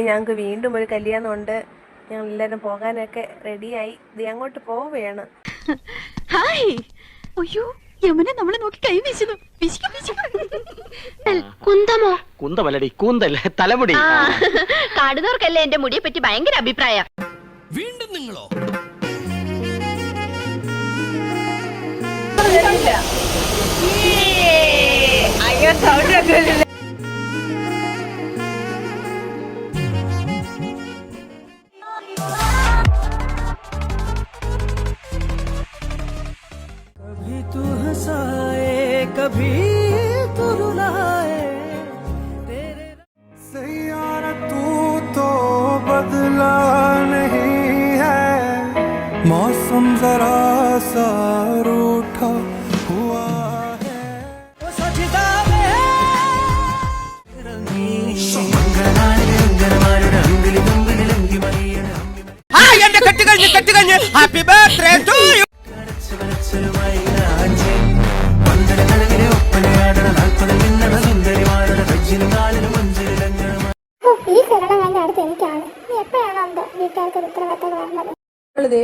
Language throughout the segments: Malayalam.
ഞങ്ങൾക്ക് വീണ്ടും ഒരു കല്യാണമുണ്ട്. ഞങ്ങൾ എല്ലാവരും പോകാനൊക്കെ റെഡിയായി. അങ്ങോട്ട് പോവുകയാണ്. ഹായ്. അയ്യോ, യമുന നമ്മളെ നോക്കി കൈ വീശുന്നു. കുന്തമോ? കുന്തമല്ലടി, കൂന്തൽ, തലമുടി. കാണുന്നവർക്കല്ലേ എന്റെ മുടിയെ പറ്റി ഭയങ്കര അഭിപ്രായം. വീണ്ടും നിങ്ങളോ? അയ്യോ, സൗണ്ട് കേട്ടില്ല. कभी तू रुलाए तेरे सैयारा तू तो बदला नहीं है मौसम जरा सा रूठा हुआ है वो सजदा में रंगी हाँ ये कट गई happy birthday to you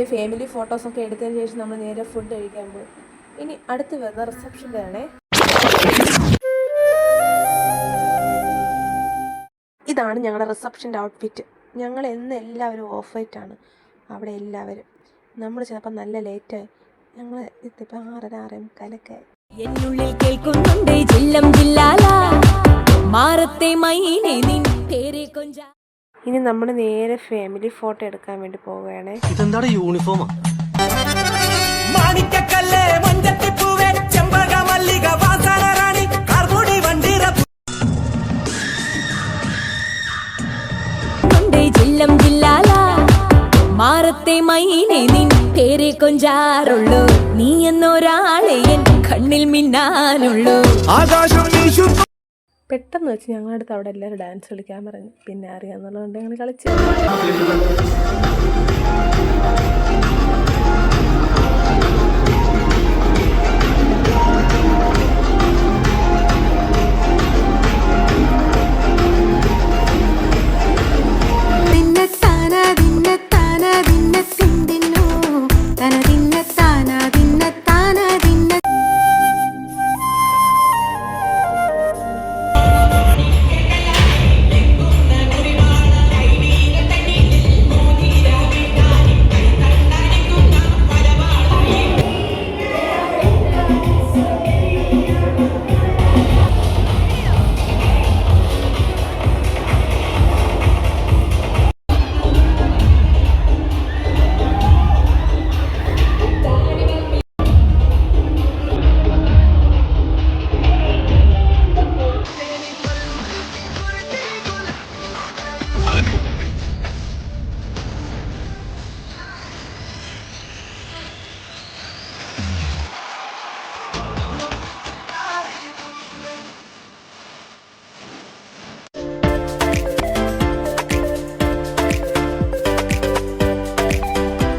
family ഫോട്ടോസൊക്കെ എടുത്തതിന് ശേഷം നമ്മൾ നേരെ ഫുഡ് കഴിക്കാൻ പോകും. ഇനി അടുത്ത് വരുന്ന റിസപ്ഷനിലാണേ. ഇതാണ് ഞങ്ങളുടെ റിസപ്ഷൻ്റെ ഔട്ട്ഫിറ്റ്. ഞങ്ങൾ എന്ന് എല്ലാവരും ഓഫ് വൈറ്റാണ് അവിടെ എല്ലാവരും. നമ്മൾ ചിലപ്പോൾ നല്ല ലേറ്റായി. ഞങ്ങൾ ഇതിപ്പോൾ 6:30 എന്നുള്ളിൽ കേൾക്കുന്നുണ്ട് ജില്ലം ജില്ലാല മാറത്തെ മൈനെ നിൻ പേരെ കൊഞ്ച. ഇനി നമ്മൾ നേരെ ഫാമിലി ഫോട്ടോ എടുക്കാൻ വേണ്ടി പോവുകയാണ്. ഇതെന്താണ് യൂണിഫോമാ? മാണിക്കക്കല്ലേ മഞ്ചത്തിപ്പൂവേ ചെമ്പക മല്ലിക വാസന റാണി കാർമുടി വണ്ടിര ജില്ലം ജില്ലാല മാറത്തെ മൈനെ നിൻ പേരെ കൊഞ്ചാറുള്ളൂ. നീ എന്നൊരാളെ എൻ കണ്ണിൽ മിന്നാനുള്ളൂ. പെട്ടെന്ന് വെച്ച് ഞങ്ങളടുത്ത് അവിടെ എല്ലാവരും ഡാൻസ് കളിക്കാൻ പറഞ്ഞു. പിന്നെ അറിയാമെന്നുള്ളതുകൊണ്ട് ഞങ്ങൾ കളിച്ചു.